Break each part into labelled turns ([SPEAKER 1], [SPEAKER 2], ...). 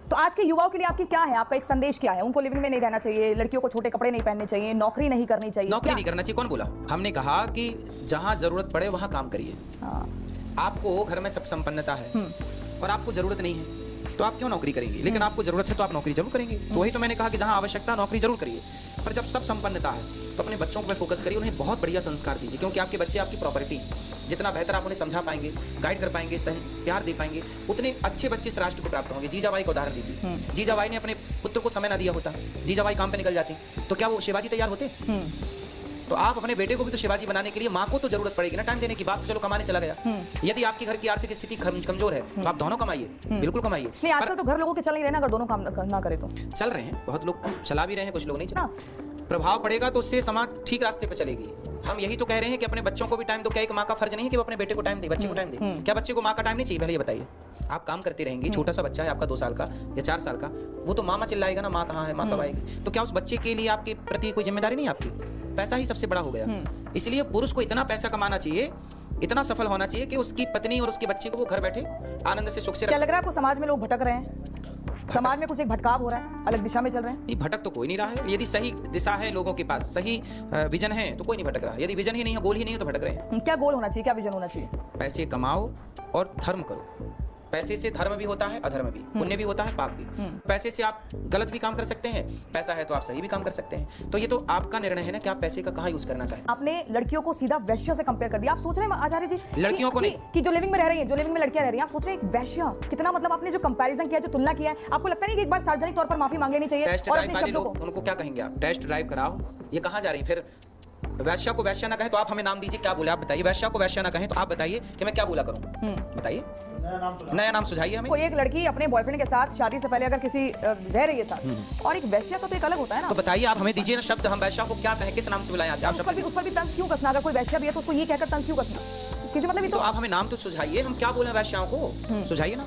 [SPEAKER 1] तो आज के युवाओं के लिए आपकी क्या है, आपका एक संदेश क्या है? उनको लिविंग में नहीं रहना चाहिए, लड़कियों को छोटे कपड़े नहीं पहनने चाहिए, नौकरी नहीं करनी चाहिए?
[SPEAKER 2] नौकरी नहीं करना चाहिए, कौन बोला? हमने कहा कि जहां जरूरत पड़े वहां काम करिए। आपको घर में सब संपन्नता है और आपको जरूरत नहीं है तो आप क्यों नौकरी करेंगे? लेकिन आपको जरूरत है तो आप नौकरी जरूर करेंगे। तो वही तो मैंने कहा कि जहां आवश्यकता नौकरी जरूर करिए, पर जब सब संपन्नता है तो अपने बच्चों पे फोकस करिए, उन्हें बहुत बढ़िया संस्कार दीजिए, क्योंकि आपके बच्चे आपकी प्रॉपर्टी। जितना बेहतर आप उन्हें समझा पाएंगे, गाइड कर पाएंगे, प्यार दे पाएंगे, उतने अच्छे बच्चे इस राष्ट्र को प्राप्त होंगे। जीजाबाई का उदाहरण दीजिए, जीजाबाई ने अपने पुत्र को समय न दिया होता, जीजाबाई काम पे निकल जाती, तो क्या वो शिवाजी तैयार होते? तो आप अपने बेटे को भी तो शिवाजी बनाने के लिए माँ को तो जरूरत पड़ेगी ना टाइम देने की। बात तो चलो कमाने चला गया, यदि आपके घर की आर्थिक स्थिति कमजोर है तो आप दोनों कमाइए, बिल्कुल कमाइए।
[SPEAKER 1] नहीं, आजकल तो घर लोगों के चल नहीं रहे ना, अगर दोनों काम ना करे तो।
[SPEAKER 2] चल रहे हैं, बहुत लोग चला भी रहे हैं, कुछ लोग नहीं चला। प्रभाव पड़ेगा तो उससे समाज ठीक रास्ते पे चलेगी। हम यही तो कह रहे हैं कि अपने बच्चों को भी टाइम दो। क्या एक माँ का फर्ज नहीं है कि वो अपने बेटे को टाइम दे, बच्चे को टाइम दे? क्या बच्चे को माँ का टाइम नहीं चाहिए? पहले ये बताइए। आप काम करते रहेंगे, छोटा सा बच्चा है आपका 2 साल का या 4 साल का, वो तो मामा चिल्लाएगा ना, माँ कहाँ है, माँ कब आएगी? तो क्या उस बच्चे के लिए आपके प्रति कोई जिम्मेदारी नहीं? आपकी पैसा ही सबसे बड़ा हो गया। इसलिए पुरुष को इतना पैसा कमाना चाहिए, इतना सफल होना चाहिए कि उसकी पत्नी और उसके बच्चे को वो घर बैठे आनंद से सुख से।
[SPEAKER 1] क्या लग रहा है आपको समाज में लोग भटक रहे हैं? समाज में कुछ एक भटकाव हो रहा है, अलग दिशा में चल रहे हैं?
[SPEAKER 2] नहीं, भटक तो कोई नहीं रहा है। यदि सही दिशा है लोगों के पास, सही विजन है तो कोई नहीं भटक रहा। यदि विजन ही नहीं है, गोल ही नहीं है तो भटक रहे हैं।
[SPEAKER 1] क्या गोल होना चाहिए, क्या विजन होना चाहिए?
[SPEAKER 2] पैसे कमाओ और धर्म करो। पैसे से धर्म भी होता है, अधर्म भी, पुण्य भी होता है, पाप भी। पैसे से आप गलत भी काम कर सकते हैं, पैसा है तो आप सही भी काम कर सकते हैं। तो ये तो आपका निर्णय है ना कि आप पैसे का कहाँ यूज करना चाहें।
[SPEAKER 1] आपने लड़कियों को सीधा वैश्य से कंपेयर कर दिया। आप सोच रहे हैं आचार्य जी,
[SPEAKER 2] लड़कियों को नहीं,
[SPEAKER 1] कि जो लिविंग में रह रही हैं, जो लिविंग में लड़कियां रह रही हैं, आप सोच रहे हैं एक वैश्य कितना, मतलब आपने जो कंपैरिजन किया, जो तुलना किया है, आपको लगता नहीं कि एक बार सार्वजनिक तौर पर माफी मांग लेनी चाहिए?
[SPEAKER 2] टेस्ट ड्राइव वाले लोग, उनको क्या कहेंगे आप? टेस्ट ड्राइव कराओ, ये कहाँ जा रही है? फिर वैश्या को वैश्या ना कहें तो आप हमें नाम दीजिए, क्या बोले आप बताइए। वैश्या को वैश्या ना कहें तो आप बताइए कि मैं क्या बोला करूं, बताइए। नया नाम सुझाइए हमें।
[SPEAKER 1] कोई एक लड़की अपने बॉयफ्रेंड के साथ शादी से पहले अगर किसी रह रही है साथ, और एक वैश्या का तो एक अलग होता है ना।
[SPEAKER 2] तो बताइए आप हमें दीजिए ना शब्द, हम वैश्या को क्या कहें, किस नाम से बुलाएं? आप
[SPEAKER 1] उस पर भी तंज क्यों कसना? अगर कोई वैश्या भी है तो उसको ये कहकर तंज क्यों कसना? क्योंकि मतलब ये
[SPEAKER 2] तो आप हमें नाम तो सुझाइए, हम क्या बोले वैश्याओं को, सुझाइए ना।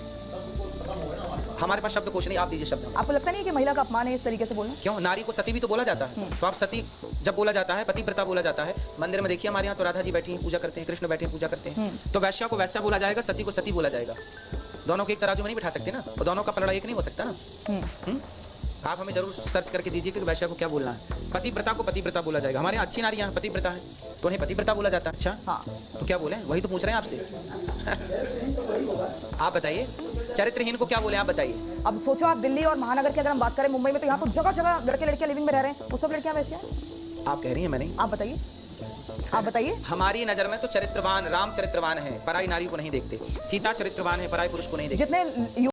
[SPEAKER 2] हमारे पास शब्द कोश नहीं, आप दीजिए शब्द।
[SPEAKER 1] आपको लगता नहीं कि महिला का अपमान है इस तरीके से बोलना?
[SPEAKER 2] क्यों? नारी को सती भी तो बोला जाता है। तो आप सती जब बोला जाता है, पतिव्रता बोला जाता है। मंदिर में देखिए हमारे यहाँ तो राधा जी बैठी हैं, पूजा करते हैं, कृष्ण बैठे हैं, पूजा करते हैं। तो वैश्या को वैश्या बोला जाएगा, सती को सती बोला जाएगा। दोनों को एक तराजू में नहीं बिठा सकते ना, तो दोनों का पलड़ा एक नहीं हो सकता ना। आप हमें जरूर सर्च करके दीजिए कि वैश्या को क्या बोलना है। पतिव्रता को पतिव्रता बोला जाएगा। हमारे यहाँ अच्छी नारियाँ पतिव्रता है तो उन्हें पतिव्रता बोला जाता है। अच्छा हाँ, तो क्या बोले? वही तो पूछ रहे हैं आपसे। आप बताइए, चरित्रहीन को क्या बोले आप बताइए।
[SPEAKER 1] अब सोचो आप दिल्ली और महानगर की अगर हम बात करें, मुंबई में तो यहाँ तो जगह जगह लड़के लड़कियां लिविंग में रह रहे हैं, वो सब लड़कियां वैसे हैं?
[SPEAKER 2] आप कह रही हैं, मैं नहीं।
[SPEAKER 1] आप बताइए, आप बताइए।
[SPEAKER 2] हमारी नजर में तो चरित्रवान, राम चरित्रवान है, पराई नारी को नहीं देखते। सीता चरित्रवान है, पराई पुरुष को नहीं देखते।
[SPEAKER 1] जितने